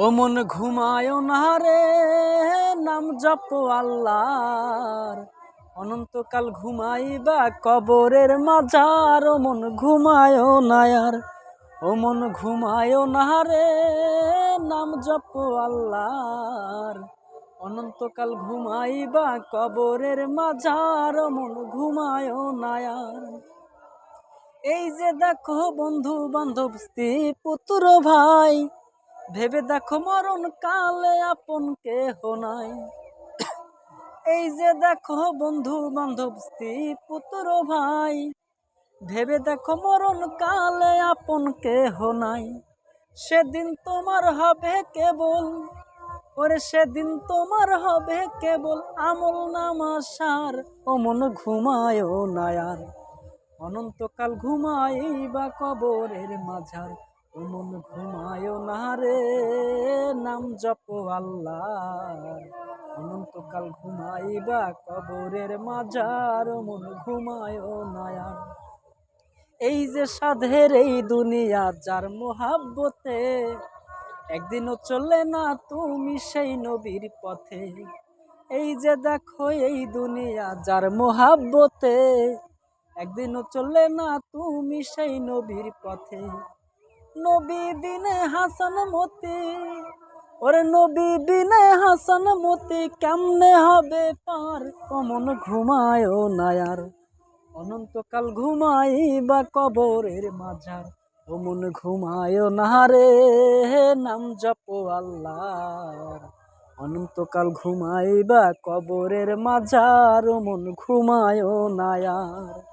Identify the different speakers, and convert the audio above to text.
Speaker 1: ও মন ঘুমায় না রে, নাম জপ আল্লাহর। অনন্তকাল ঘুমাইবা কবরের মাঝার। ও মন ঘুমায় না আর, ও মন ঘুমায় না রে, নাম জপ আল্লাহর। অনন্তকাল ঘুমাইবা কবরের মাঝার। ও মন ঘুমায় না আর। এই যে দেখো বন্ধু বান্ধব স্ত্রী পুত্র ভাই, ভেবে দেখো মরণ কালে আপন কেহ নাই। এই যে দেখো বন্ধু বান্ধব স্ত্রী পুত্র ভাই, ভেবে দেখো মরণ কালে আপন কেহ নাই। সেদিন তোমার হবে কেবল, ওরে সেদিন তোমার হবে কেবল আমল নামা সার। ও মন ঘুমায় না আর, অনন্তকাল ঘুমাইবা কবরের মাঝার। ও মন ঘুমায় না রে, নাম জপ আল্লাহর। অনন্তকাল ঘুমাইবা কবরের মাঝার। ও মন ঘুমায় না আর। এই যে সাধের এই দুনিয়া যার মোহাব্বতে, একদিনও চলে না তুমি সেই নবীর পথে। এই যে দেখো এই দুনিয়া যার মোহাব্বতে, একদিনও চলে না তুমি সেই নবীর পথে। নবী বিনে হাসান মতি, ওরে নবী বিনে হাসান মতি কেমনে হবে পার। ও মন ঘুমায় না আর, অনন্তকাল ঘুমাইবা কবরের মাঝার। ও মন ঘুমায় না রে, নাম জপ আল্লাহর। অনন্তকাল ঘুমাইবা কবরের মাঝার। ও মন ঘুমায় না আর।